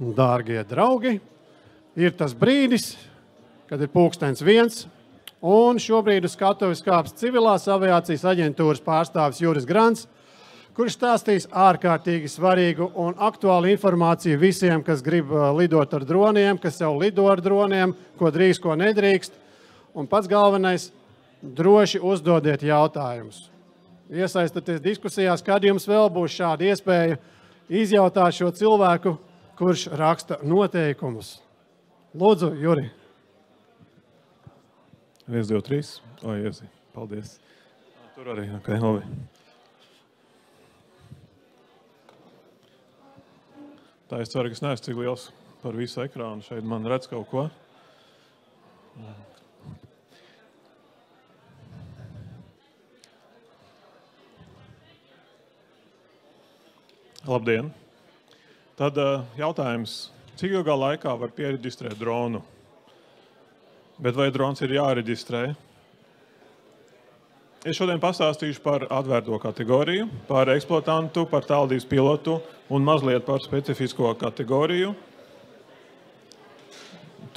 Dārgie draugi, ir tas brīdis, kad ir pulkstens 1, un šobrīd uz skatuves kāps civilās aviācijas aģentūras pārstāvis Juris Grants, kurš stāstīs ārkārtīgi svarīgu un aktuālu informāciju visiem, kas grib lidot ar droniem, kas jau lido ar droniem, ko drīkst, ko nedrīkst. Un pats galvenais, droši uzdodiet jautājumus. Iesaistieties diskusijās, kad jums vēl būs šāda iespēja izjautāt šo cilvēku, kurš raksta noteikumus. Lūdzu, Juri. 1, 2, 3. O, Jēzi, paldies. Tur arī, ok, labi. Tā es ceru, ka es neesmu cik liels par visu ekrānu. Šeit man redz kaut ko. Labdien! Tad jautājums, cik ilgā laikā var piereģistrēt dronu? Bet vai drons ir jāreģistrē? Es šodien pastāstīšu par atvērto kategoriju, par eksploatantu, par tālvadības pilotu un mazliet par specifisko kategoriju.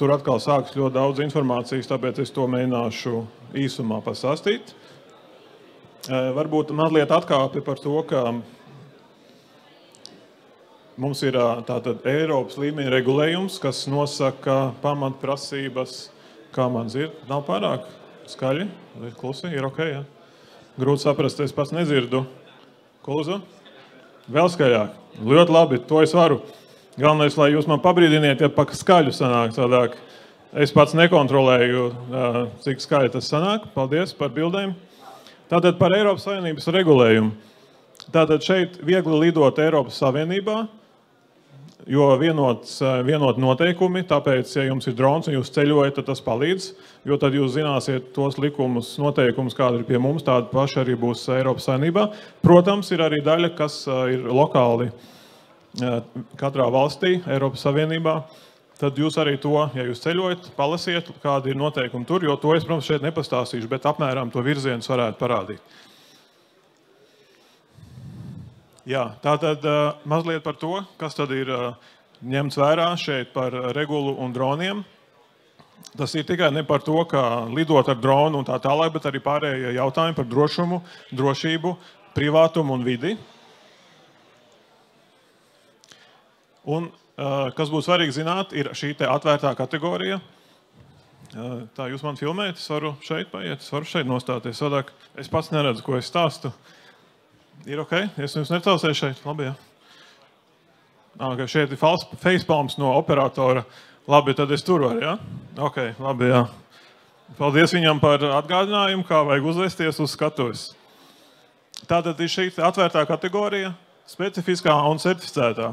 Tur atkal sāks ļoti daudz informācijas, tāpēc es to mēģināšu īsumā pastāstīt. Varbūt mazliet atkāpi par to, ka mums ir tātad Eiropas līmeņa regulējums, kas nosaka pamatprasības, kā man dzird. Nav pārāk skaļi, ir klusi, ir ok, ja? Grūti saprast, es pats nedzirdu. Klusu? Vēl skaļāk. Ļoti labi, to es varu. Galvenais, lai jūs man pabrīdiniet, ja pa skaļu sanāk tādāk. Es pats nekontrolēju, cik skaļi tas sanāk. Paldies par bildēm. Tātad par Eiropas Savienības regulējumu. Tātad šeit viegli lidot Eiropas Savienībā, jo vienot noteikumi, tāpēc, ja jums ir drons un jūs ceļojat, tad tas palīdz, jo tad jūs zināsiet tos likumus, noteikumus, kādi ir pie mums, tādi paši arī būs Eiropas Savienībā. Protams, ir arī daļa, kas ir lokāli katrā valstī, Eiropas Savienībā. Tad jūs arī to, ja jūs ceļojat, palasiet, kādi ir noteikumi tur, jo to es, protams, šeit nepastāstīšu, bet apmēram to virzienus varētu parādīt. Jā, tātad mazliet par to, kas tad ir ņemts vērā šeit par regulu un droniem. Tas ir tikai ne par to, kā lidot ar dronu un tā tālāk, bet arī pārējie jautājumi par drošumu, drošību, privātumu un vidi. Un, kas būtu svarīgi zināt, ir šī te atvērtā kategorija. Tā jūs man filmējat, es varu šeit paiet, es varu šeit nostāties. Sadāk, es pats neredzu, ko es stāstu. Ir ok? Es jums necausēju šeit? Labi, jā. Okay, šeit ir facepalms no operatora. Labi, tad es tur varu, jā? Ok, labi, jā. Paldies viņam par atgādinājumu, kā vajag uzvesties uz skatuves. Tātad ir šī atvērtā kategorija, specifiskā un certificētā.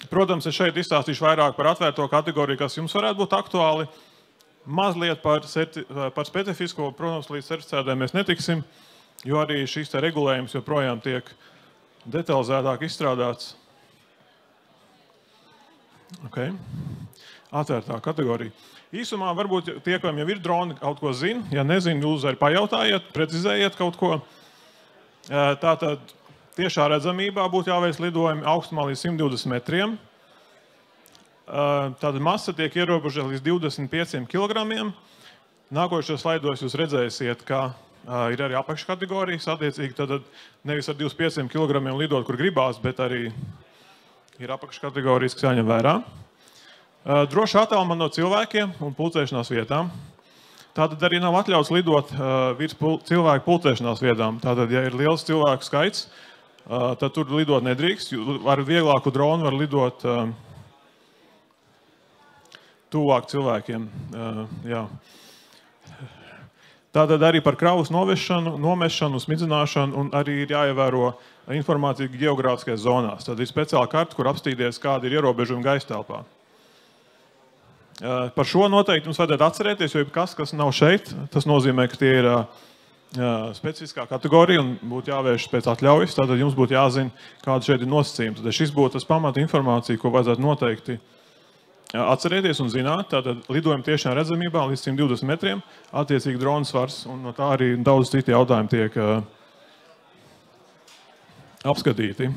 Protams, es šeit izstāstīšu vairāk par atvērto kategoriju, kas jums varētu būt aktuāli. Mazliet par specifisko, protams, līdz certificētājiem mēs netiksim, jo arī šīs te regulējums joprojām tiek detalizētāk izstrādāts. Ok. Atvērtā kategorija. Īsumā varbūt tie, kam jau ir droni, kaut ko zina. Ja nezinu, jūs arī pajautājiet, precizējiet kaut ko. Tātad tiešā redzamībā būtu jāveic lidojumi augstumā līdz 120 metriem. Tātad masa tiek ierobežota līdz 25 kilogramiem. Nākošajos slaidos jūs redzēsiet, ka ir arī apakškategorijas, attiecīgi tad nevis ar 25 kg lidot, kur gribās, bet arī ir apakškategorijas, kas jāņem vērā. Droši attālumā no cilvēkiem un pulcēšanās vietām. Tātad arī nav atļauts lidot virs cilvēku pulcēšanās vietām. Tātad, ja ir liels cilvēku skaits, tad tur lidot nedrīkst. Ar vieglāku dronu var lidot tuvāk cilvēkiem. Jā. Tātad arī par kravas nomešanu, smidzināšanu un arī ir jāievēro informācija geogrāfiskajās zonās. Tad ir speciāla karta, kur apstīties, kādi ir ierobežumi gaisa telpā. Par šo noteikti jums vajadzētu atcerēties, jo kas nav šeit, tas nozīmē, ka tie ir specifiskā kategorija un būtu jāvēršas pēc atļaujas. Tātad jums būtu jāzina, kāda šeit ir nosacījuma. Tad šis būtu tas pamata informācija, ko vajadzētu noteikti atcerēties un zināt, tātad lidojumi tiešām redzamībā līdz 120 metriem, attiecīgi drona svars, un no tā arī daudz citi jautājumi tiek apskatīti.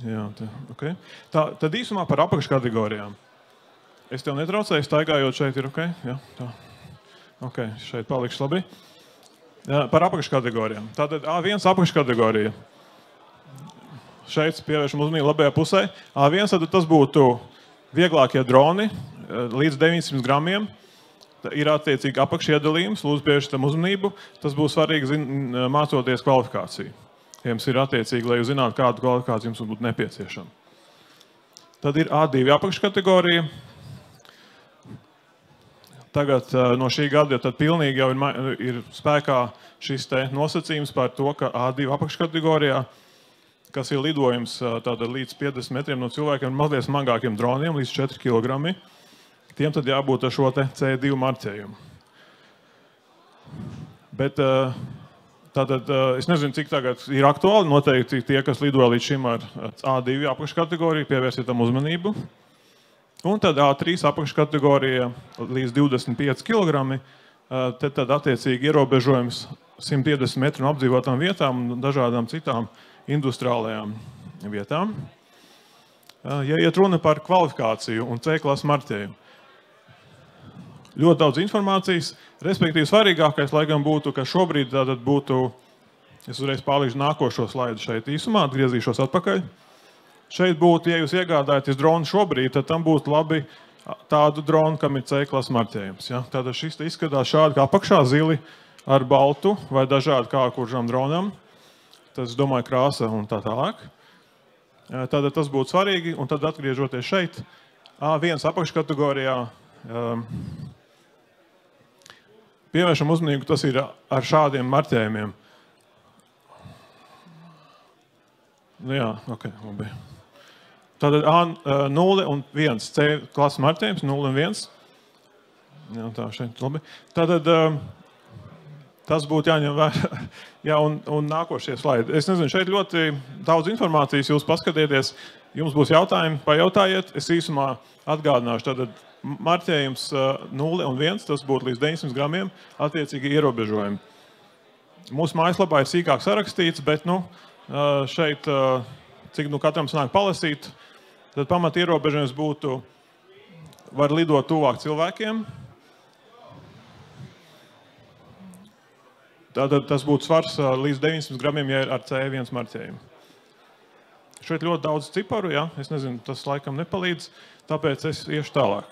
Jā, okay. Tad īsumā par apakškategorijām. Es tev netraucēju, staigājot šeit ir ok? Jā, tā. Ok, šeit palikšu labi. Par apakškategorijām. Tātad A1 apakškategorija. Šeit pievēršam uzmanību labajā pusē. A1, tad tas būtu vieglākie droni līdz 900 gramiem. Ir attiecīgi apakšiedalījums, lūdzu pievērst tam uzmanību. Tas būs svarīgi mācoties kvalifikāciju. Jums ir attiecīgi, lai jūs zinātu, kādu kvalifikāciju jums būtu nepieciešama. Tad ir A2 apakškategorija. Tagad no šī gada tad pilnīgi jau ir spēkā šis te nosacījums par to, ka A2 apakškategorijā, kas ir lidojums tātad līdz 50 metriem no cilvēkiem, mazliet smagākiem droniem, līdz 4 kg, tiem tad jābūt ar šo te C2 marķējumu. Bet tātad es nezinu, cik tagad ir aktuāli, noteikti tie, kas lidoja līdz šim ar A2 apakškategoriju, pievērsiet tam uzmanību. Un tad A3 apakškategorija līdz 25 kg, tad attiecīgi ierobežojums 150 metru no apdzīvotām vietām un dažādām citām industriālajām vietām. Ja iet runa par kvalifikāciju un C-klases marķējumu, ļoti daudz informācijas, respektīvi svarīgākais, laikam būtu, ka šobrīd tātad būtu, es uzreiz pārlīšu nākošo slaidu šeit īsumā, atgriezīšos atpakaļ. Šeit būtu, ja jūs iegādājaties dronu šobrīd, tad tam būtu labi tādu dronu, kam ir C-klases marķējums. Ja? Tātad šis izskatās šādi kā apakšā zili ar baltu vai dažādi kā kuržam dronam. Tas, domāju, krāsa un tā tālāk. Tātad tas būtu svarīgi, un tad atgriežoties šeit, A1 apakškategorijā, pievēršam uzmanību, tas ir ar šādiem marķējumiem. Jā, ok, labi. Tātad A0 un 1, C-klases marķējums, 0 un 1. Jā, tā šeit, labi. Tātad tas būtu jāņem vērā. Jā, un nākošie slaidi. Es nezinu, šeit ļoti daudz informācijas, jūs paskatieties, jums būs jautājumi, pajautājiet. Es īsumā atgādināšu, tātad marķējums 0 un 1, tas būtu līdz 900 gramiem, attiecīgi ierobežojumi. Mūsu mājaslapā ir sīkāk sarakstīts, bet šeit, cik katram sanāk palasīt, tad pamat ierobežojums būtu, var lidot tuvāk cilvēkiem. Tātad tas būtu svars līdz 900 gramiem, ja ir ar C1 marķējumu. Šeit ļoti daudz ciparu, ja? Es nezinu, tas laikam nepalīdz, tāpēc es iešu tālāk.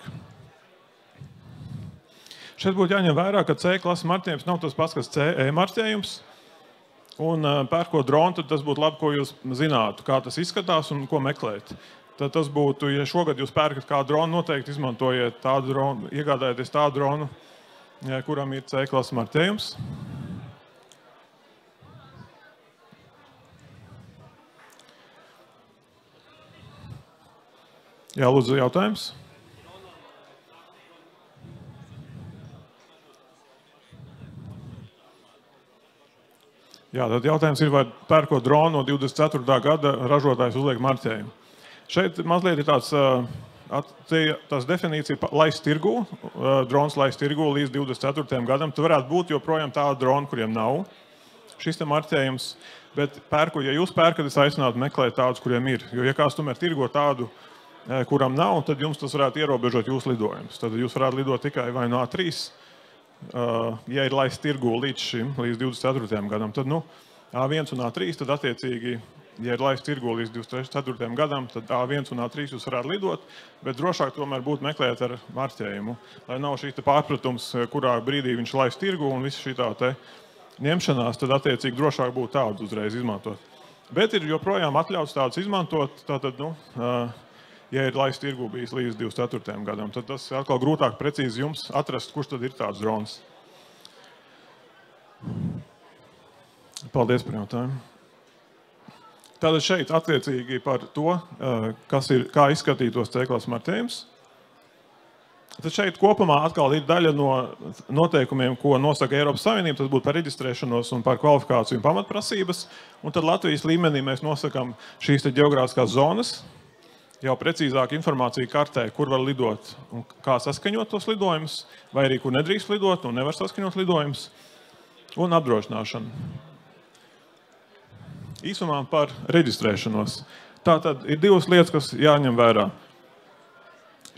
Šeit būtu jāņem vērā, ka C-klases marķējums nav tas pats, kas CE marķējums. Un pērkot dronu, tad tas būtu labi, ko jūs zinātu, kā tas izskatās un ko meklēt. Tad tas būtu, ja šogad jūs pērkat kādu dronu, noteikti izmantojiet tādu dronu, iegādājieties tādu dronu, kuram ir C-klases marķējums. Jā, lūdzu, jautājums. Jā, tad jautājums ir, vai pērkot dronu no 24. gada ražotājs uzliek marķējumu. Šeit mazliet ir tās definīcija laist tirgū, drons laist tirgū līdz 24. gadam. Tu varētu būt joprojām tādu dronu, kuriem nav šis te marķējums, bet ja jūs pērkat, es aicinātu meklēt tādus, kuriem ir. Jo, ja kāds tomēr tirgo tādu, kuram nav, tad jums tas varētu ierobežot jūsu lidojumus. Tad jūs varētu lidot tikai vai no A3, ja ir laist tirgū līdz 24. gadam. Tad A1 un A3, tad attiecīgi, ja ir laist tirgū līdz 24. gadam, tad A1 un A3 jūs varētu lidot, bet drošāk tomēr būtu meklēt ar marķējumu, lai nav šī pārpratums, kurā brīdī viņš laist tirgū un visu šī tā te ņemšanās, tad attiecīgi drošāk būtu tādu uzreiz izmantot. Bet ir joprojām atļauts tādus izmantot, tātad, ja ir laist tirgū bijis līdz 24. gadam, tad tas atkal grūtāk precīzi jums atrast, kurš tad ir tāds drons. Paldies par jautājumu. Tātad šeit attiecīgi par to, kā izskatītos C-klases marķējums. Tad šeit kopumā atkal ir daļa no noteikumiem, ko nosaka Eiropas Savienība, tas būtu par reģistrēšanos un par kvalifikāciju un pamatprasības. Un tad Latvijas līmenī mēs nosakam šīs te ģeogrāfiskās zonas, jau precīzāk informācija kartē, kur var lidot un kā saskaņot tos lidojumus, vai arī kur nedrīkst lidot un nevar saskaņot lidojumus, un apdrošināšanu. Īsumā par reģistrēšanos. Tātad ir divas lietas, kas jāņem vērā.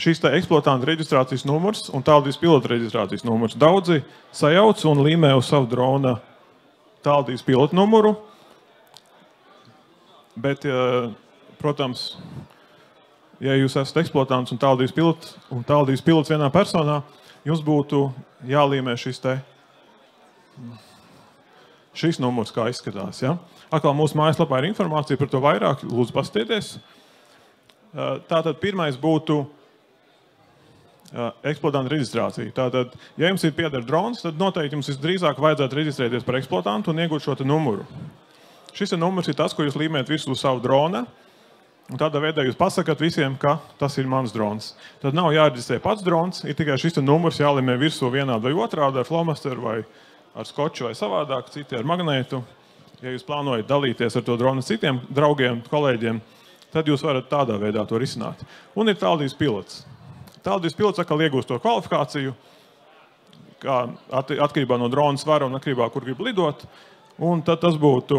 Šis te eksploatanta reģistrācijas numurs un tālruņa pilota reģistrācijas numurs. Daudzi sajauc un līmē uz savu drona tālruņa pilota numuru, bet, protams, ja jūs esat eksploatants un tālruņa pilots vienā personā, jums būtu jālīmē šis numurs, kā izskatās. Ja? Atkal mūsu mājaslapā ir informācija par to vairāk, lūdzu pastieties. Tātad pirmais būtu eksploatanta reģistrācija. Tātad, ja jums ir pieder drons, tad noteikti jums visdrīzāk vajadzētu reģistrēties par eksploatantu un iegūt šo te numuru. Šis numurs ir tas, ko jūs līmējat virsū savu drona, un tādā veidā jūs pasakat visiem, ka tas ir mans drons. Tad nav jāreģistrē pats drons, ir tikai šis te numurs jālīmē virsū vienādi vai otrādi ar flomasteru vai ar skoču vai savādāk, citi ar magnētu. Ja jūs plānojat dalīties ar to dronu citiem draugiem, kolēģiem, tad jūs varat tādā veidā to risināt. Un ir tālruņa pilots. Tālruņa pilots atkal iegūst to kvalifikāciju, kā atkarībā no drona svara un atkarībā, kur grib lidot. Un tad tas būtu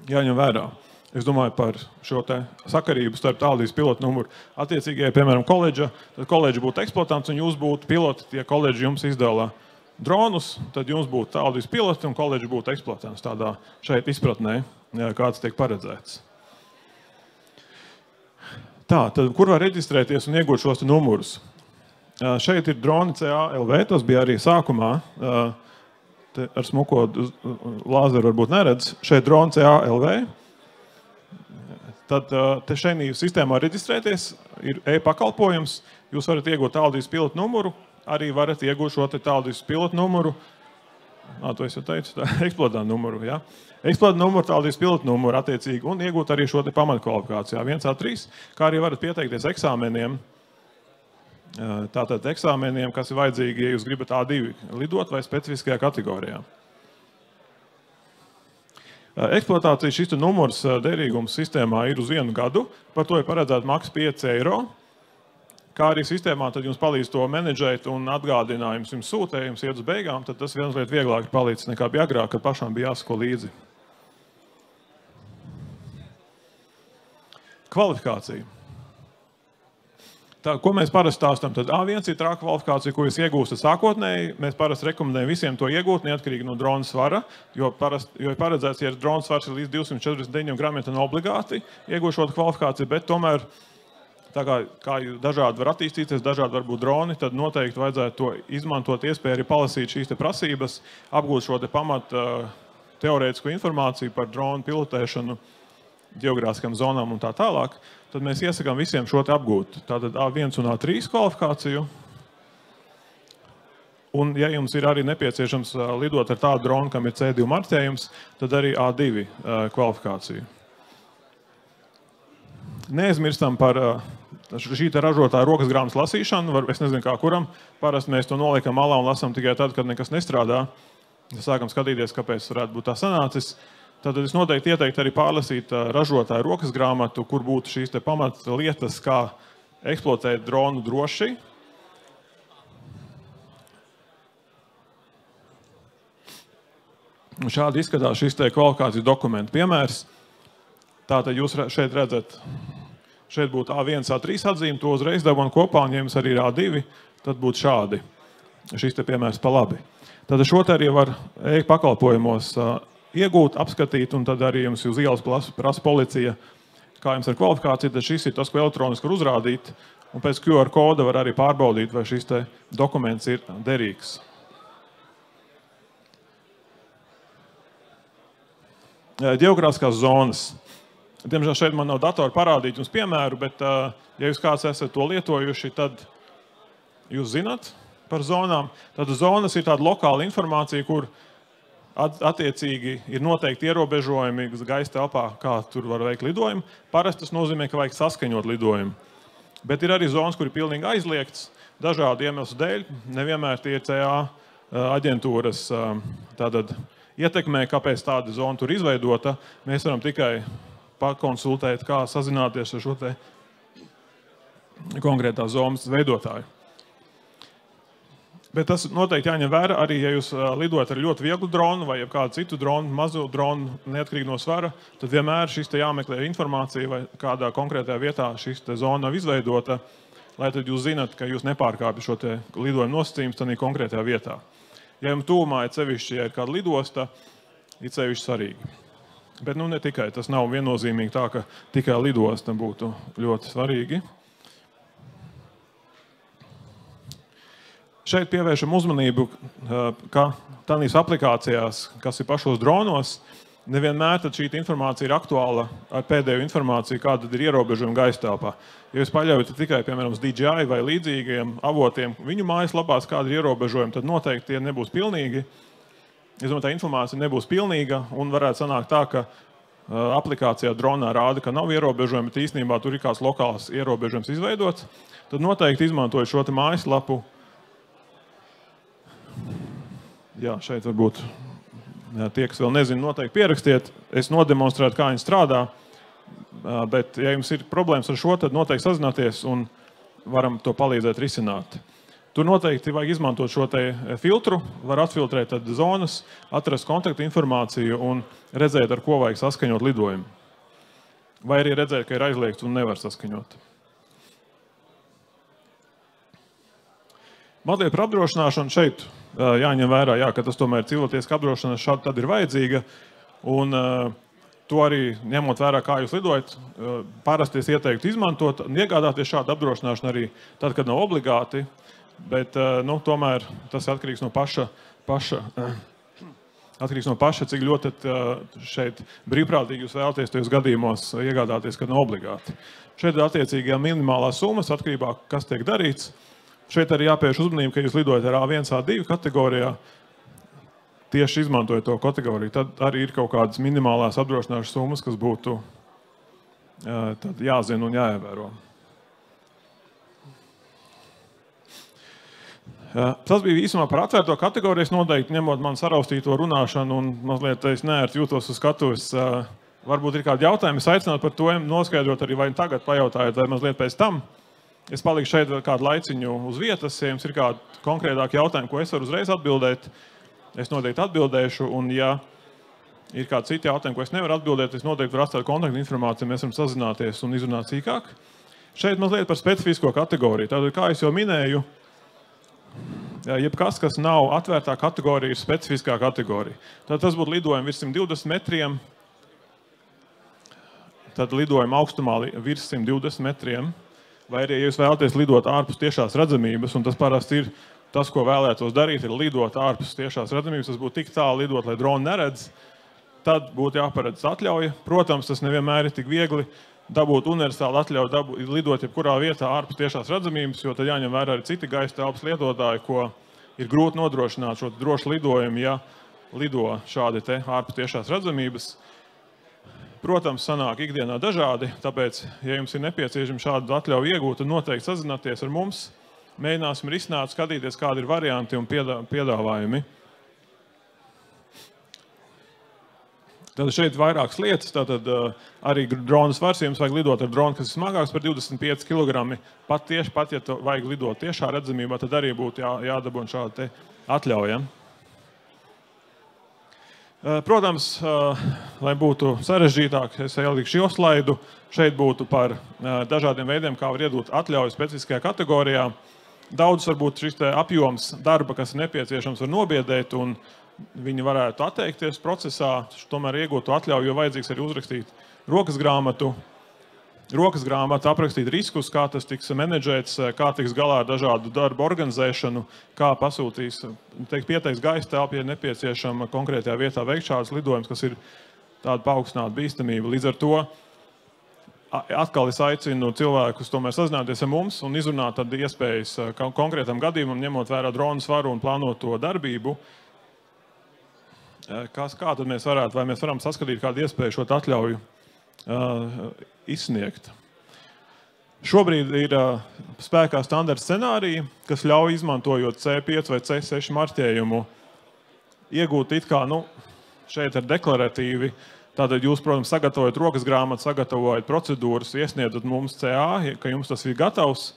jāņem vērā. Es domāju par šo te sakarību starp tālruņa pilotu numuru. Attiecīgi, ja, piemēram, koledža, tad koledža būtu eksploatants un jūs būtu piloti, tie koledži jums izdala dronus, tad jums būtu tālruņa piloti un koledža būtu eksploatants. Tādā šeit izpratnē, kāds tiek paredzēts. Tā, tad kur var reģistrēties un iegūt šos numurus? Šeit ir droni CALV, tas bija arī sākumā. Ar smuko lāzeru varbūt neredz. Šeit droni CALV. Tad te šeit sistēmā reģistrēties, ir e-pakalpojums, jūs varat iegūt tālruņa pilotu numuru, arī varat iegūt šo te tālruņa pilotu numuru, to es jau teicu, eksploatanta numuru, ja? Eksploatanta numuru, tālruņa pilotu numuru attiecīgi, un iegūt arī šo te pamatkvalifikāciju, 1A3, kā arī varat pieteikties eksāmeniem, tātad eksāmeniem, kas ir vajadzīgi, ja jūs gribat A2 lidot vai specifiskajā kategorijā. Eksploatācija šis numurs derīgums sistēmā ir uz 1 gadu, par to ir paredzēta maksa 5 eiro. Kā arī sistēmā tad jums palīdz to menedžēt un atgādinājums jums sūtē, jums iet uz beigām, tad tas viens liet vieglāk palīdz nekā bija agrāk, kad pašām bija jāsako līdzi. Kvalifikācija. Tā, ko mēs parasti stāstam, tad A1 ir tā kvalifikācija, ko jūs iegūstat sākotnēji. Mēs parasti rekomendējam visiem to iegūt, neatkarīgi no drona svara, jo ir paredzēts, ja drona svars ir līdz 249 gramiem, tad nav obligāti iegūt šo kvalifikāciju, bet tomēr, tā kā dažādi var attīstīties, dažādi var būt droni, tad noteikti vajadzētu to izmantot iespēju arī palasīt šīs te prasības, apgūt šo te pamat teorētisko informāciju par dronu pilotēšanu, ģeogrāfiskām zonām un tā tālāk, tad mēs iesakām visiem šo te apgūt. Tātad A1 un A3 kvalifikāciju. Un, ja jums ir arī nepieciešams lidot ar tādu dronu, kam ir C2 marķējums, tad arī A2 kvalifikāciju. Neaizmirstam par šī te ražotāja rokas grāmatas lasīšanu. Es nezinu, kā kuram. Parasti mēs to noliekam malā un lasām tikai tad, kad nekas nestrādā. Sākam skatīties, kāpēc varētu būt tā sanācis. Tātad es noteikti ieteiktu arī pārlasīt ražotāju rokas grāmatu, kur būtu šīs te pamat lietas, kā eksploatēt dronu droši. Un šādi izskatās šis te kvalifikācijas dokumentu piemērs. Tātad jūs šeit redzat, šeit būtu A1, A3 atzīme, to uzreiz dabūn kopā, un ja jums arī ir A2, tad būtu šādi. Šis te piemērs pa labi. Tātad šo te arī var pakalpojumos iegūt, apskatīt, un tad arī jums uz ielas prasa policija, kā jums ar kvalifikāciju, tad šis ir tas, ko elektroniski var uzrādīt, un pēc QR koda var arī pārbaudīt, vai šis te dokuments ir derīgs. Ģeogrāfiskās zonas. Diemžēl šeit man nav datori parādīt jums piemēru, bet ja jūs kāds esat to lietojuši, tad jūs zināt par zonām. Tad zonas ir tāda lokāla informācija, kur attiecīgi ir noteikti ierobežojumi gaisa telpā, kā tur var veikt lidojumu. Parasti tas nozīmē, ka vajag saskaņot lidojumu. Bet ir arī zonas, kur ir pilnīgi aizliegts dažādu iemeslu dēļ. Nevienmēr tie ir CA aģentūras tātad ietekmē, kāpēc tāda zona tur izveidota. Mēs varam tikai pakonsultēt, kā sazināties ar šo te konkrētā zonas veidotāju. Bet tas noteikti jāņem vērā arī, ja jūs lidojat ar ļoti vieglu dronu vai kādu citu dronu, mazu dronu, neatkarīgi no svara, tad vienmēr šis te jāmeklē informācija, vai kādā konkrētajā vietā šis te zona nav izveidota, lai tad jūs zināt, ka jūs nepārkāpjat šo te lidojuma nosacījumus tādā konkrētajā vietā. Ja jums tūmā ir sevišķi, ja ir kāda lidosta, ir sevišķi svarīgi. Bet ne tikai, tas nav viennozīmīgi tā, ka tikai lidosta būtu ļoti svarīgi. Šeit pievēršam uzmanību, ka tādās aplikācijās, kas ir pašos dronos, nevienmēr šī informācija ir aktuāla ar pēdējo informāciju, kāda ir ierobežojuma gaistāpā. Ja jūs paļaujat tikai, piemēram, uz DJI vai līdzīgiem avotiem, viņu mājaslapās kāda ir ierobežojuma, tad noteikti tie nebūs pilnīgi. Es domāju, tā informācija nebūs pilnīga un varētu sanākt tā, ka aplikācijā dronā rāda, ka nav ierobežojumi, bet īstenībā tur ir kāds lokāls ierobežojums izveidots. Tad noteikti izmantojot šo te mājaslapu. Jā, šeit varbūt tie, kas vēl nezina, noteikti pierakstiet. Es nodemonstrētu, kā viņi strādā, bet ja jums ir problēmas ar šo, tad noteikti sazināties un varam to palīdzēt risināt. Tur noteikti vajag izmantot šo te filtru, var atfiltrēt tad zonas, atrast kontaktu informāciju un redzēt, ar ko vajag saskaņot lidojumu. Vai arī redzēt, ka ir aizliegts un nevar saskaņot. Mazliet par apdrošināšanu šeit jāņem vērā, ka tas tomēr cilvēciska apdrošināšana šādi tad ir vajadzīga. Un to arī ņemot vērā, kā jūs lidojat, parasti es ieteiktu izmantot un iegādāties šādu apdrošināšanu arī tad, kad nav obligāti. Bet tomēr tas atkarīgs no paša, cik ļoti šeit brīvprātīgi jūs vēlaties tajos gadījumos iegādāties, kad nav obligāti. Šeit ir attiecīgajā minimālās summas atkarībā, kas tiek darīts. Šeit arī jāpievērš uzmanību, ka jūs lidojat ar A1, A2 kategorijā, tieši izmantojot to kategoriju. Tad arī ir kaut kādas minimālās apdrošināšanas summas, kas būtu jāzina un jāievēro. Tas bija īsumā par atvērto kategoriju. Es noteikti, ņemot man saraustīto runāšanu un mazliet es neērti jūtos uz skatuves, varbūt ir kādi jautājumi. Es aicinātu par to noskaidrot arī vai tagad pajautājot, vai mazliet pēc tam. Es paliku šeit kādu laiciņu uz vietas. Ja jums ir kādi konkrētāki jautājumi, ko es varu uzreiz atbildēt, es noteikti atbildēšu. Un ja ir kādi citi jautājumi, ko es nevaru atbildēt, es noteikti varu atstāt kontaktu informāciju, mēs varam sazināties un izrunāt sīkāk. Šeit mazliet par specifisko kategoriju. Tātad, kā es jau minēju, jebkas, kas nav atvērtā kategorija, ir specifiskā kategorija. Tad tas būtu lidojumi virs 120 metriem, tad lidojumi augstumā virs 120 metriem, vai arī, ja jūs vēlaties lidot ārpus tiešās redzamības, un tas parasti ir tas, ko vēlētos darīt, ir lidot ārpus tiešās redzamības, tas būtu tik tālu lidot, lai droni neredz, tad būtu jāparedz atļauja. Protams, tas nevienmēr ir tik viegli dabūt universālu atļauju lidot jebkurā vietā ārpus tiešās redzamības, jo tad jāņem vērā arī citi gaisa telpas lietotāji, ko ir grūti nodrošināt šo drošu lidojumu, ja lido šādi te ārpus tiešās redzamības. Protams, sanāk ikdienā dažādi, tāpēc, ja jums ir nepieciešams šādu atļauju iegūt, tad noteikti sazināties ar mums, mēģināsim risināt, skatīties, kādi ir varianti un piedāvājumi. Tad šeit vairākas lietas, tātad arī drona svars, ja jums vajag lidot ar dronu, kas ir smagāks par 25 kg, pat ja vajag lidot tiešā redzamībā, tad arī būtu jādabūna šāda te atļauja. Protams, lai būtu sarežģītāk, es ieliku šo slaidu. Šeit būtu par dažādiem veidiem, kā var iedot atļauju specifiskajā kategorijā. Daudz varbūt šis apjoms darba, kas ir nepieciešams, var nobiedēt, un viņi varētu atteikties procesā, tomēr iegūtu atļauju, jo vajadzīgs arī uzrakstīt rokas grāmatu, aprakstīt riskus, kā tas tiks menedžēts, kā tiks galā ar dažādu darbu organizēšanu, kā pasūtīs, pieteiks gaisa telpu, ja nepieciešama konkrētajā vietā veikt šādas lidojumus, kas ir tāda paaugstināta bīstamība. Līdz ar to atkal es aicinu cilvēkus tomēr sazināties ar mums un izrunāt tad iespējas konkrētam gadījumam, ņemot vērā dronu svaru un plānoto darbību. Kā tad mēs varētu, vai mēs varam saskatīt kādu iespēju šo atļauju izsniegt. Šobrīd ir spēkā standarta scenārija, kas ļauj izmantojot C5 vai C6 marķējumu iegūt it kā, šeit ir deklaratīvi. Tātad jūs, protams, sagatavojat rokas grāmatu, sagatavojat procedūras, iesniedzat mums CA, ka jums tas ir gatavs.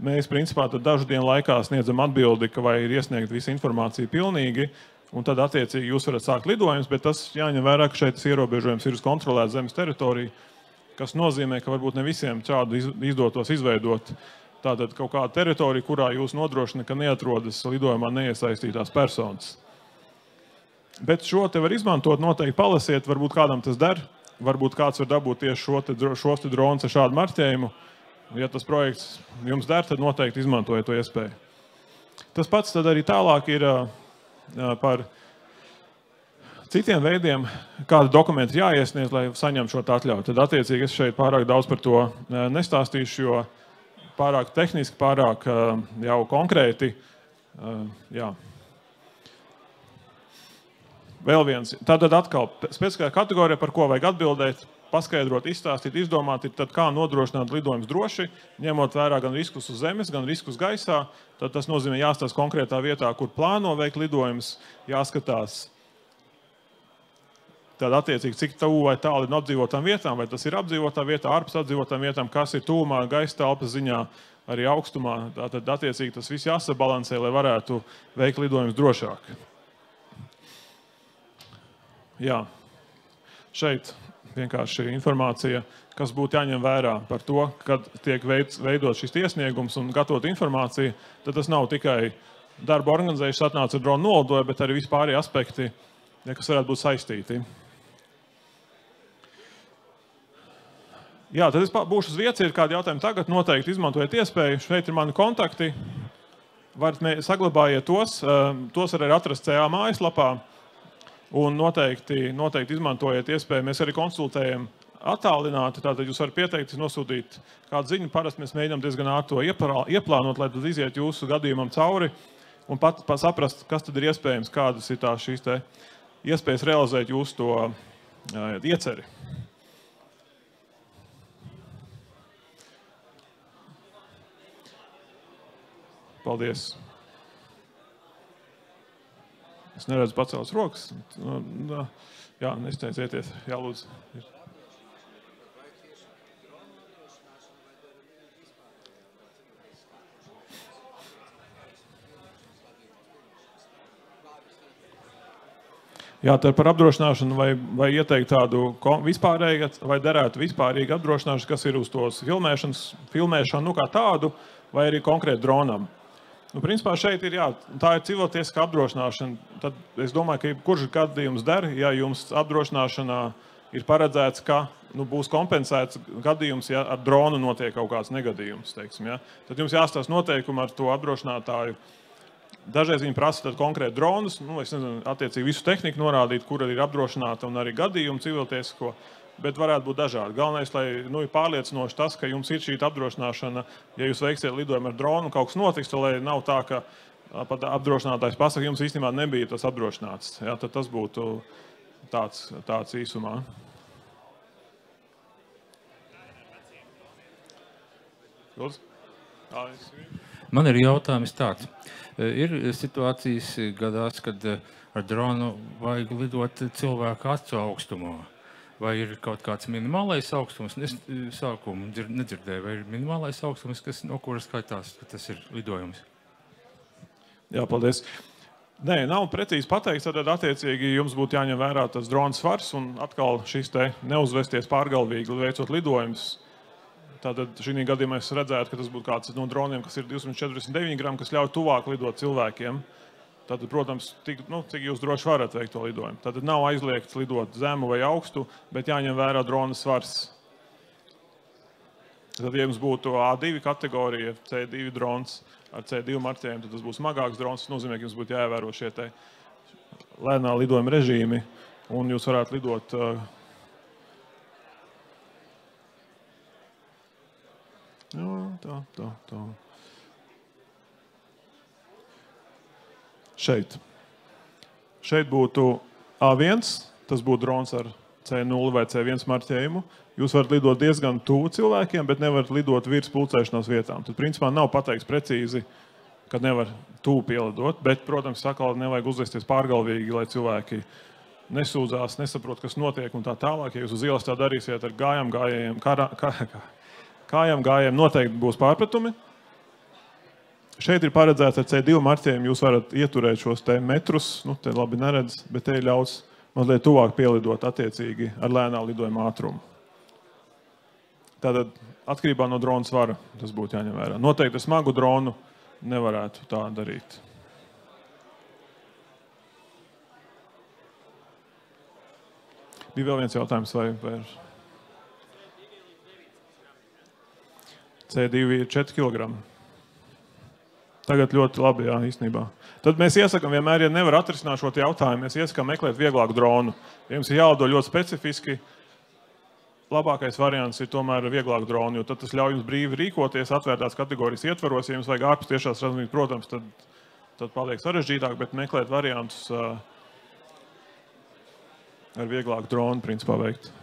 mēs principā tad dažu dienu laikā sniedzam atbildi, ka vai ir iesniegt visa informācija pilnīgi, un tad attiecīgi jūs varat sākt lidojumus, bet tas jāņem vērā, ka šeit tas ierobežojums ir uz kontrolētu zemes teritoriju, kas nozīmē, ka varbūt ne visiem šādu izdotos izveidot tātad kaut kādu teritoriju, kurā jūs nodrošina, ka neatrodas lidojumā neiesaistītās personas. Bet šo te var izmantot, noteikti palasiet, varbūt kādam tas der, varbūt kāds var dabūt tieši šos te dronus ar šādu marķējumu. Ja tas projekts jums der, tad noteikti izmantojiet to iespēju. Tas pats tad arī tālāk ir par citiem veidiem, kādi dokumenti jāiesniedz, lai saņemtu šo atļauju. Tad attiecīgi es šeit pārāk daudz par to nestāstīšu, jo pārāk tehniski, pārāk jau konkrēti. Jā. Vēl viens. Tātad atkal specifiskā kategorija, par ko vajag atbildēt, paskaidrot, izstāstīt, izdomāt, ir tad kā nodrošināt lidojumus droši, ņemot vērā gan riskus uz zemes, gan riskus gaisā. Tad tas nozīmē jāstāsta konkrētā vietā, kur plāno veikt lidojumus, jāskatās tad attiecīgi, cik tuvu vai tālu ir no apdzīvotām vietām, vai tas ir apdzīvotā vietā, ārpus apdzīvotām vietām, kas ir tūmā, gaisa telpas ziņā, arī augstumā. Tad attiecīgi tas viss jāsabalansē, lai varētu veikt lidojumus drošāk. Jā, šeit vienkārši informācija, kas būtu jāņem vērā par to, kad tiek veidot šis iesniegums un gatavot informāciju, tad tas nav tikai darba organizējuši atnāca ar dronu nolidoja, bet arī vispārējie aspekti, kas varētu būt saistīti. Jā, tad es būšu uz vietas, ir kādi jautājumi tagad, noteikti izmantojiet iespēju. Šeit ir mani kontakti, varat saglabājiet tos var arī atrast CA mājaslapā. Un noteikti izmantojiet iespēju. Mēs arī konsultējam attālināti. Tātad jūs varat pieteikties, nosūtīt kādu ziņu. Parasti mēs mēģinām diezgan ātri to ieplānot, lai tad iziet jūsu gadījumam cauri un pat saprast, kas tad ir iespējams, kādas ir šīs te iespējas realizēt jūsu to ieceri. Paldies! Es neredzu pacēlas rokas. Jā, nesteidzieties. Jā, lūdzu. Jā, tad par apdrošināšanu vai ieteikt tādu vispārēju, vai derētu vispārīgu apdrošināšanu, kas ir uz tos filmēšanu kā tādu, vai arī konkrēti dronam. Principā šeit ir, jā, tā ir civiltiesiskā apdrošināšana. Tad es domāju, ka kurš gadījums der, ja jums apdrošināšanā ir paredzēts, ka būs kompensēts gadījums, ja ar dronu notiek kaut kāds negadījums, teiksim, ja. Tad jums jāstāsta noteikumi ar to apdrošinātāju. Dažreiz viņi prasa tad konkrēti dronus, es nezinu, attiecīgi visu tehniku norādīt, kur ir apdrošināta un arī gadījumu civiltiesisko. Bet varētu būt dažādi. Galvenais, lai ir pārliecinoši tas, ka jums ir šī apdrošināšana, ja jūs veiksiet lidojumu ar dronu, kaut kas notiks, tad lai nav tā, ka pat apdrošinātājs pasaka, jums īstenībā nebija tas apdrošināts. Ja, tad tas būtu tāds īsumā. Man ir jautājums tāds. Ir situācijas gadās, kad ar dronu vajag lidot cilvēku acu augstumā. Vai ir kaut kāds minimālais augstums? Es sākumu nedzirdēju, vai ir minimālais augstums, no kuras skaitās, ka tas ir lidojums? Jā, paldies. Nē, nav precīzi pateikts, tad attiecīgi jums būtu jāņem vērā tas drona svars un atkal šis te neuzvesties pārgalvīgi veicot lidojumus. Tātad šī gadījumā es redzētu, ka tas būtu kāds no droniem, kas ir 249 gramu, kas ļauj tuvāk lidot cilvēkiem. Tātad, protams, cik jūs droši varat veikt to lidojumu. Tātad nav aizliegts lidot zemu vai augstu, bet jāņem vērā drona svars. Tad, ja jums būtu A2 kategorija, C2 drons ar C2 marķējumu, tad tas būs smagāks drons. Tas nozīmē, ka jums būtu jāievēro šie te lēnā lidojuma režīmi, un jūs varētu lidot tā. Šeit būtu A1, tas būtu drons ar C0 vai C1 marķējumu. Jūs varat lidot diezgan tuvu cilvēkiem, bet nevarat lidot virs pulcēšanās vietām. Tad, principā, nav pateikts precīzi, ka nevar tuvu pielidot, bet, protams, sakal, nevajag uzvesties pārgalvīgi, lai cilvēki nesūdzās, nesaprot, kas notiek un tā tālāk. Ja jūs uz ielas tā darīsiet ar kājām gājējiem, noteikti būs pārpratumi. Šeit ir paredzēts ar C2 marķiem, jūs varat ieturēt šos te metrus, te labi neredz, bet te ļaus mazliet tuvāk pielidot attiecīgi ar lēnā lidojuma ātrumu. Tātad atkarībā no drona svara tas būtu jāņem vērā. Noteikti smagu dronu nevarētu tā darīt. Bija vēl viens jautājums, vai C2 ir 4 kg. Tagad ļoti labi, jā, īstenībā. Tad mēs iesakām vienmēr, ja nevar atrisināt šo jautājumu, mēs iesakām meklēt vieglāku dronu. Ja jums ir jālido ļoti specifiski, labākais variants ir tomēr vieglāk dronu, jo tad tas ļauj jums brīvi rīkoties, atvērtās kategorijas ietvaros. Ja jums vajag ārpus tiešās redzamības, protams, tad paliek sarežģītāk, bet meklēt variantus ar vieglāku dronu principā veikt.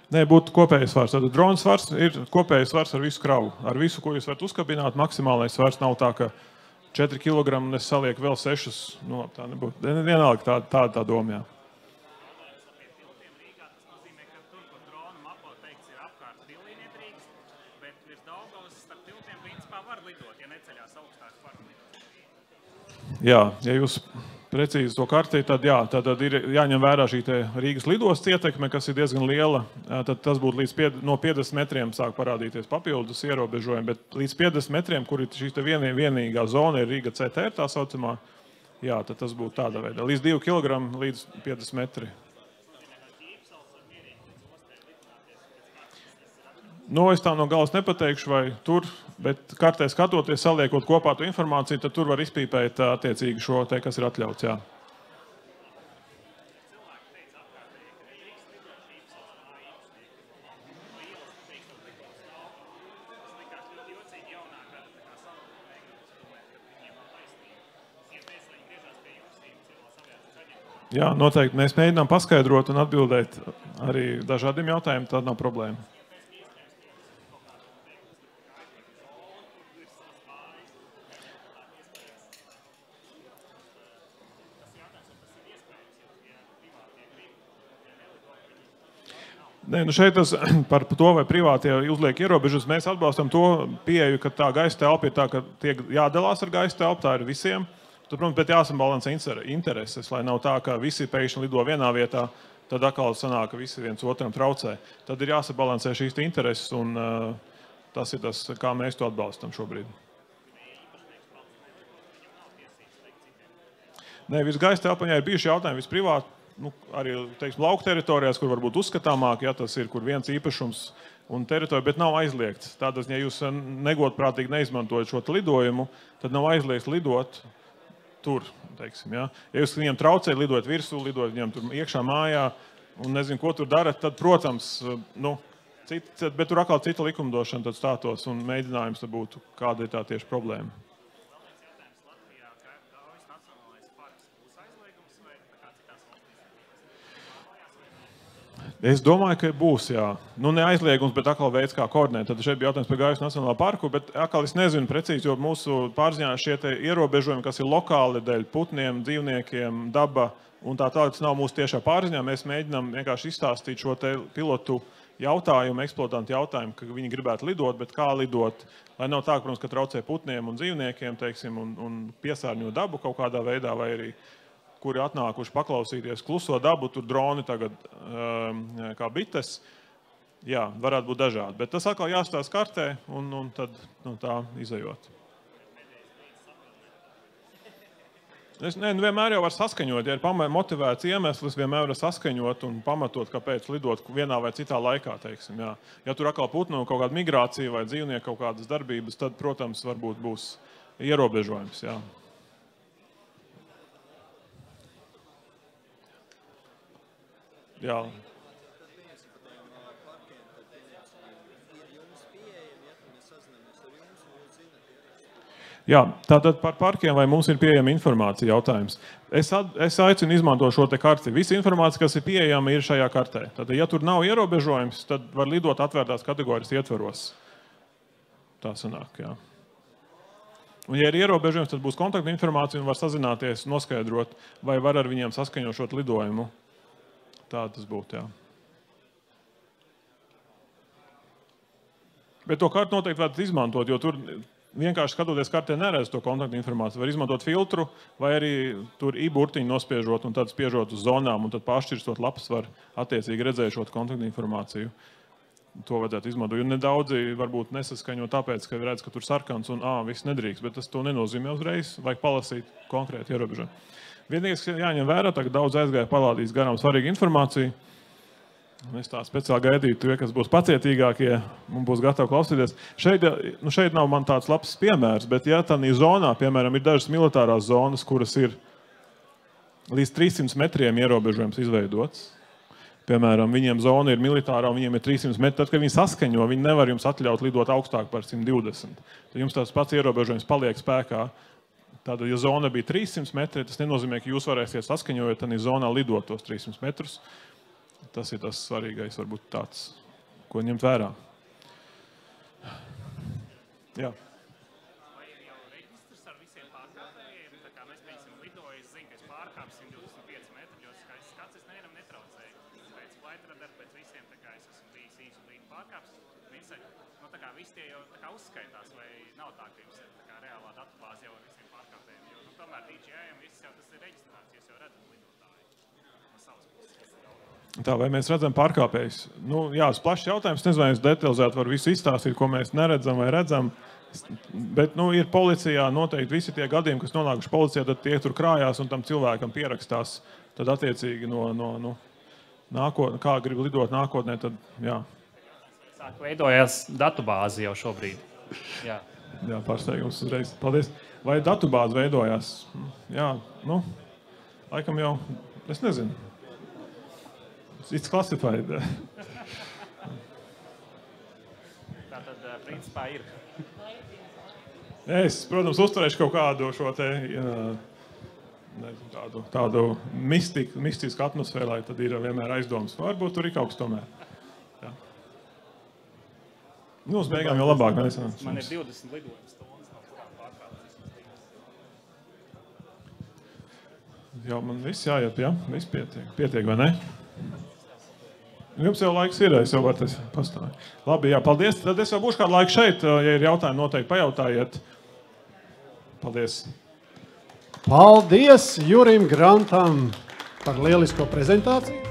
Nē, būtu kopējais svars. Tad drona svars ir kopējais svars ar visu kravu. Ar visu, ko jūs varat uzkabināt, maksimālais svars nav tā, ka 4 kg un es salieku vēl 6. Tā nebūtu. Vienalga tā doma, jā. Jā, ja jūs precīzi to karti, tad jā, tad ir jāņem vērā šī Rīgas lidostas ietekme, kas ir diezgan liela. Tad tas būtu no 50 metriem sāk parādīties papildus ierobežojumi, bet līdz 50 metriem, kur ir šī vienīgā zona, ir Rīga CTR tā saucamā, jā, tad tas būtu tādā veidā. Līdz 2 kg līdz 50 metri. Es tā no galas nepateikšu, vai tur, bet kartē skatoties, saliekot kopā to informāciju, tad tur var izpīpēt attiecīgi šo te, kas ir atļauts, jā. Jā, noteikti. Mēs mēģinām paskaidrot un atbildēt arī dažādiem jautājumiem, tāda nav problēma. Nē, šeit tas par to, vai privātie uzliek ierobežus, mēs atbalstam to pieeju, ka tā gaisa telpa ir tā, ka tiek jādalās ar gaisa telpu, tā ir visiem. Tad, protams, bet jāsabalansē intereses, lai nav tā, ka visi pēkšņi lido vienā vietā, tad atkal sanāk, ka visi viens otram traucē. Tad ir jāsabalansē šīs intereses, un tas ir tas, kā mēs to atbalstam šobrīd. Nē, viss gaisa telpaņā ir bijuši jautājumi, viss privāti. Arī, teiksim, lauku teritorijās, kur varbūt uzskatāmāk, ja tas ir, kur viens īpašums un teritorija, bet nav aizliegts. Tātad, ja jūs negodprātīgi neizmantojat šo lidojumu, tad nav aizliegts lidot tur, teiksim, ja. Ja jūs viņiem traucējat lidot virsū, lidot viņiem tur iekšā mājā un nezinu, ko tur darat, tad, protams, bet tur atkal cita likumdošana tad stātos un mēģinājums tad būtu, kāda ir tā tieši problēma. Es domāju, ka būs, jā. Ne aizliegums, bet atkal veids, kā koordinēt. Tad šeit bija jautājums par Gājus Nacionālā parku, bet atkal es nezinu precīzi, jo mūsu pārziņā šie ierobežojumi, kas ir lokāli dēļ putniem, dzīvniekiem, daba un tā tālāk, tas nav mūsu tiešā pārziņā. Mēs mēģinām vienkārši izstāstīt šo te pilotu jautājumu, eksploatantu jautājumu, ka viņi gribētu lidot, bet kā lidot, lai nav tā, protams, ka traucē putniem un dzīvniekiem, teiksim, un piesārņo dabu kaut kādā veidā, vai arī kuri atnākuši paklausīties kluso dabu, tur droni tagad kā bites. Jā, varētu būt dažādi. Bet tas atkal jāstāsta kartē un tad tā izejot. Vienmēr jau var saskaņot. Ja ir motivēts iemesls, vienmēr var saskaņot un pamatot, kāpēc lidot vienā vai citā laikā, teiksim. Jā. Ja tur atkal putnu kaut kāda migrācija vai dzīvnieku kaut kādas darbības, tad, protams, varbūt būs ierobežojums, jā. Jā. Jā, tātad par parkiem, vai mums ir pieejama informācija jautājums. Es aicinu izmantot šo te karti. Visa informācija, kas ir pieejama, ir šajā kartē. Tātad, ja tur nav ierobežojums, tad var lidot atvērtās kategorijas ietvaros. Tā sanāk, jā. Un, ja ir ierobežojums, tad būs kontakta informācija un var sazināties, noskaidrot, vai var ar viņiem saskaņot šo lidojumu. Tā tas būtu, jā. Bet to kartu noteikti vajadzētu izmantot, jo tur vienkārši skatoties kartē neredz to kontaktinformāciju. Var izmantot filtru vai arī tur i-burtiņu nospiežot un tad spiežot uz zonām un tad pāršķirstot lapas var attiecīgi redzēšot kontaktinformāciju. To vajadzētu izmantot, jo nedaudzi varbūt nesaskaņo tāpēc, ka redz, ka tur sarkans un viss nedrīkst, bet tas to nenozīmē uzreiz, vajag palasīt konkrēti ierobežojumu. Vienīgais, ka jāņem vērā, tagad daudz aizgāja palādīs garām svarīgu informāciju. Es tā speciāli gaidīju, tie, kas būs pacietīgākie un būs gatavi klausīties. Šeit nav man tāds labs piemērs, bet ja tādā zonā, piemēram, ir dažas militārās zonas, kuras ir līdz 300 metriem ierobežojums izveidots. Piemēram, viņiem zona ir militārā un viņiem ir 300 metri. Tad, kad viņi saskaņo, viņi nevar jums atļaut lidot augstāk par 120. Tad jums tas pats ierobežojums paliek spēkā. Tātad, ja zona bija 300 metri, tas nenozīmē, ka jūs varēsiet saskaņojot tādā zonā lidot tos 300 metrus. Tas ir tas svarīgais, varbūt tāds, ko ņemt vērā. Jā. Vai ir jau reģistrs ar visiem pārkāpējiem? Tā kā mēs piemēram lidoju, es zinu, ka es pārkāpu 125 metri, ļoti skaists skats, es nevienam netraucēju. Pēc Flight Radar, pēc visiem, tā kā es esmu bijis īsu brīdi pārkāps. Viņi saka, tā kā visi tie jau tā kā uzskaitās, vai nav tā, ka jums ir tā kā reālā datubāze jau ar visiem pārkāpējiem, jo tomēr DJI viss jau tas ir reģistrēts, jūs jau redzat lidotāju no savas puses. Tā, vai mēs redzam pārkāpējus? Jā, tas plašs jautājums. Nezinu, vai es detalizēti varu visu izstāstīt, ko mēs neredzam vai redzam. Bet ir policijā noteikti visi tie gadījumi, kas nonākuši policijā, tad tie tur krājās un tam cilvēkam pierakstās. Tad attiecīgi no nākotnē, kā grib lidot nākotnē, tad jā. Sāk veidojās datubāzi jau šobrīd. Jā, Pārsteigums uzreiz. Paldies. Vai datubāzi veidojās? Jā, laikam jau, es nezinu. It's classified. tātad principā ir. Es, protams, uzturēšu kaut kādu šo te, tādu mistisku atmosfēru, lai tad ir vienmēr aizdomas. Varbūt tur ir kaut kas tomēr. Jā. Uz beigām jau labāk. Man ir 20 lidojumu stundas, nav kā pārkāptas. Jā, man viss jāiet, jā? Viss pietiek, vai ne? Jums jau laiks ir, es jau varu tas pastāvēt. Labi, jā, paldies. Tad es jau būšu kādu laiku šeit. Ja ir jautājumi, noteikti pajautājiet. Paldies. Paldies Jurim Grantam par lielisko prezentāciju.